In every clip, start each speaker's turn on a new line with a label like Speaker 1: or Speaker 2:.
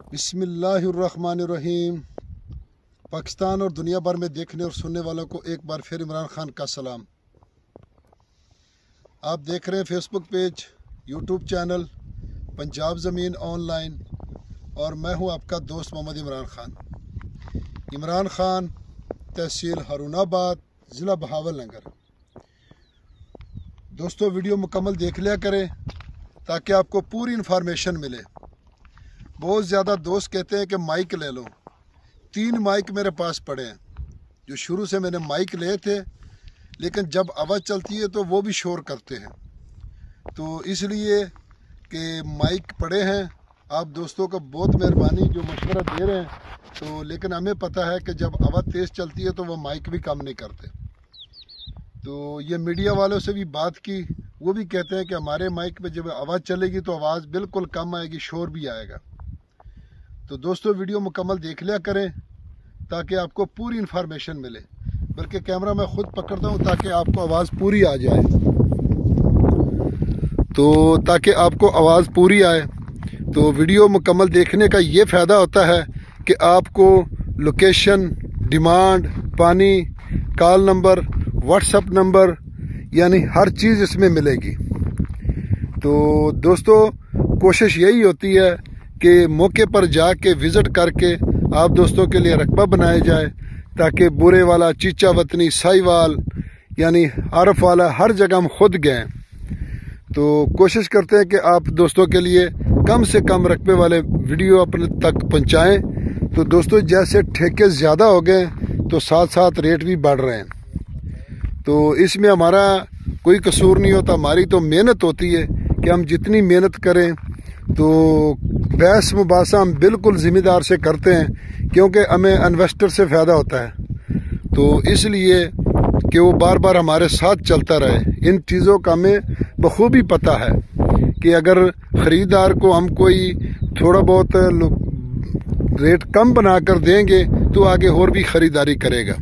Speaker 1: बिस्मिल्लाहिर्रहमानिर्रहीम। पाकिस्तान और दुनिया भर में देखने और सुनने वालों को एक बार फिर इमरान खान का सलाम। आप देख रहे हैं Facebook page, YouTube channel Punjab ज़मीन ऑनलाइन और मैं हूं आपका दोस्त मोहम्मद इमरान खान। इमरान खान, तहसील हारूनाबाद, ज़िला बहावलनगर। दोस्तों, वीडियो मुकम्मल देख लिया करें ताकि आपको पूरी इन्फॉर्मेशन मिले। बहुत ज़्यादा दोस्त कहते हैं कि माइक ले लो। 3 माइक मेरे पास पड़े हैं, जो शुरू से मैंने माइक लिए थे, लेकिन जब आवाज़ चलती है तो वो भी शोर करते हैं। तो इसलिए कि माइक पड़े हैं, आप दोस्तों का बहुत मेहरबानी जो मशवरा दे रहे हैं। तो लेकिन हमें पता है कि जब आवाज़ तेज़ चलती है तो वो माइक भी काम नहीं करते। तो ये मीडिया वालों से भी बात की, वो भी कहते हैं कि हमारे माइक पे जब आवाज़ चलेगी तो आवाज़ बिल्कुल कम आएगी, शोर भी आएगा। तो दोस्तों, वीडियो मुकम्मल देख लिया करें ताकि आपको पूरी इन्फॉर्मेशन मिले। बल्कि कैमरा मैं खुद पकड़ता हूं ताकि आपको आवाज़ पूरी आ जाए। तो ताकि आपको आवाज़ पूरी आए तो वीडियो मुकम्मल देखने का ये फ़ायदा होता है कि आपको लोकेशन, डिमांड, पानी, कॉल नंबर, व्हाट्सएप नंबर, यानी हर चीज़ इसमें मिलेगी। तो दोस्तों, कोशिश यही होती है कि मौके पर जाके विज़िट करके आप दोस्तों के लिए रकबा बनाया जाए ताकि बुरे वाला, चीचा वतनी, साहिवाल यानी आरफ वाला हर जगह हम खुद गए। तो कोशिश करते हैं कि आप दोस्तों के लिए कम से कम रकबे वाले वीडियो अपने तक पहुंचाएं। तो दोस्तों, जैसे ठेके ज़्यादा हो गए तो साथ साथ रेट भी बढ़ रहे हैं। तो इसमें हमारा कोई कसूर नहीं होता, हमारी तो मेहनत होती है कि हम जितनी मेहनत करें तो बहस मुबासा हम बिल्कुल ज़िम्मेदार से करते हैं, क्योंकि हमें इन्वेस्टर से फ़ायदा होता है। तो इसलिए कि वो बार बार हमारे साथ चलता रहे। इन चीज़ों का हमें बखूबी पता है कि अगर ख़रीदार को हम कोई थोड़ा बहुत रेट कम बना कर देंगे तो आगे और भी ख़रीदारी करेगा।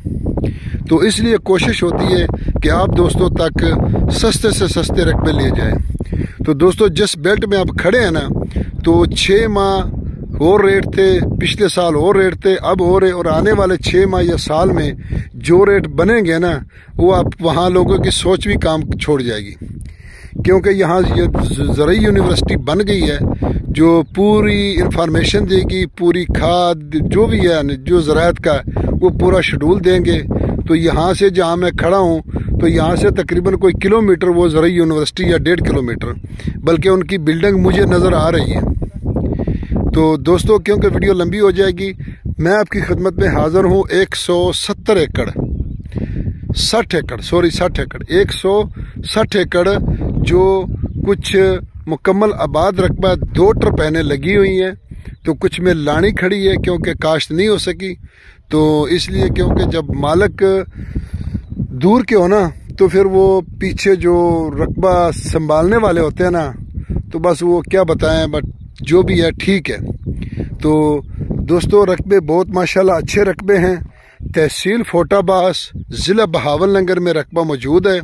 Speaker 1: तो इसलिए कोशिश होती है कि आप दोस्तों तक सस्ते से सस्ते रकबे ले जाएं। तो दोस्तों, जिस बेल्ट में आप खड़े हैं ना, तो 6 माह और रेट थे, पिछले साल और रेट थे, अब हो रहे, और आने वाले 6 माह या साल में जो रेट बनेंगे ना, वो आप वहाँ लोगों की सोच भी काम छोड़ जाएगी। क्योंकि यहाँ ये ज़राई यूनिवर्सिटी बन गई है जो पूरी इंफॉर्मेशन देगी, पूरी खाद जो भी है, जो ज़राअत का वो पूरा शेड्यूल देंगे। तो यहाँ से जहाँ मैं खड़ा हूँ, तो यहाँ से तकरीबन कोई किलोमीटर वो ज़राई यूनिवर्सिटी या 1.5 किलोमीटर, बल्कि उनकी बिल्डिंग मुझे नज़र आ रही है। तो दोस्तों, क्योंकि वीडियो लंबी हो जाएगी, मैं आपकी खिदमत में हाज़िर हूँ। 160 एकड़ 160 एकड़ जो कुछ मुकम्मल आबाद रकबा 2 टरपैने लगी हुई हैं। तो कुछ में लानी खड़ी है क्योंकि काश्त नहीं हो सकी। तो इसलिए क्योंकि जब मालिक दूर के हो ना, तो फिर वो पीछे जो रकबा संभालने वाले होते हैं ना, तो बस वो क्या बताएं, बट जो भी है ठीक है। तो दोस्तों, रकबे बहुत माशाल्लाह अच्छे रकबे हैं। तहसील फोटाबास, ज़िला बहावलनगर में रकबा मौजूद है।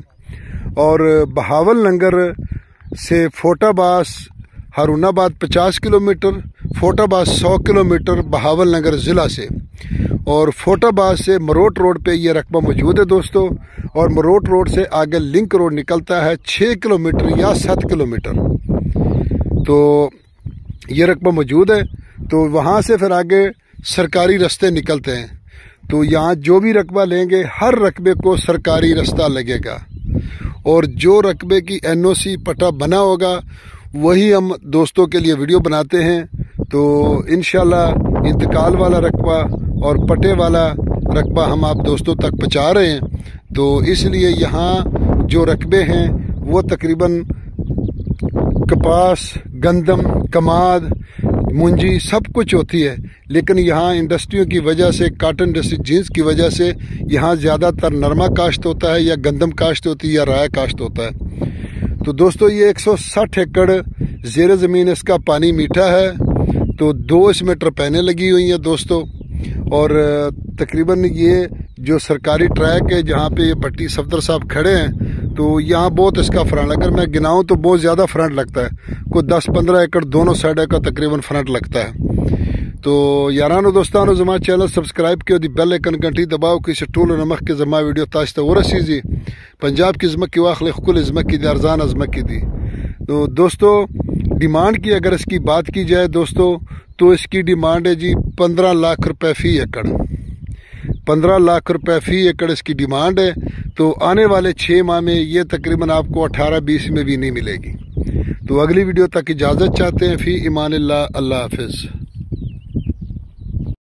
Speaker 1: और बहावलनगर से फोटाबास हारूनाबाद 50 किलोमीटर, फोटाबास 100 किलोमीटर बहावलनगर ज़िला से, और फोटाबास से मरोट रोड पे ये रकबा मौजूद है दोस्तों। और मरोट रोड से आगे लिंक रोड निकलता है 6 किलोमीटर या 7 किलोमीटर। तो ये रकबा मौजूद है। तो वहाँ से फिर आगे सरकारी रास्ते निकलते हैं। तो यहाँ जो भी रकबा लेंगे, हर रकबे को सरकारी रास्ता लगेगा, और जो रकबे की NOC पट्टा बना होगा वही हम दोस्तों के लिए वीडियो बनाते हैं। तो इंशाल्लाह इंतकाल वाला रकबा और पट्टे वाला रकबा हम आप दोस्तों तक पहुँचा रहे हैं। तो इसलिए यहाँ जो रकबे हैं वो तकरीबन कपास, गंदम, कमाद, मुंजी सब कुछ होती है। लेकिन यहाँ इंडस्ट्रियों की वजह से, काटन इंडस्ट्री, जीन्स की वजह से यहाँ ज़्यादातर नरमा काश्त होता है, या गंदम काश्त होती है, या राय काश्त होता है। तो दोस्तों, ये 160 एकड़ ज़ेर ज़मीन, इसका पानी मीठा है। तो 2 इसमें टरपैने लगी हुई हैं दोस्तों। और तकरीबन ये जो सरकारी ट्रैक है जहाँ पे ये भट्टी सफदर साहब खड़े हैं, तो यहाँ बहुत इसका फ्रंट, अगर मैं गिनाऊँ तो बहुत ज़्यादा फ्रंट लगता है। कोई 10-15 एकड़ दोनों साइड का तकरीबन फ्रंट लगता है। تو یارانو دوستانو زما چینل سبسکرائب کیو دی بیل آئکن گھنٹی دباو کی ټولو نه مخکې زما ویډیو تاسو ته ورسیږي. پنجاب کی ځمکې واخلې ښکلې ځمکې دي ارزانه ځمکې دي. تو دوستو ڈیمانڈ کی اگر اس کی بات کی جائے دوستو تو اس کی ڈیمانڈ ہے جی 15 لاکھ روپے فی ایکڑ. 15 لاکھ روپے فی ایکڑ اس کی ڈیمانڈ ہے. تو آنے والے 6 ماہ میں یہ تقریباً آپ کو 18-20 میں بھی نہیں ملے گی. تو اگلی ویڈیو تک اجازت چاہتے ہیں. فی امان اللہ. اللہ حافظ.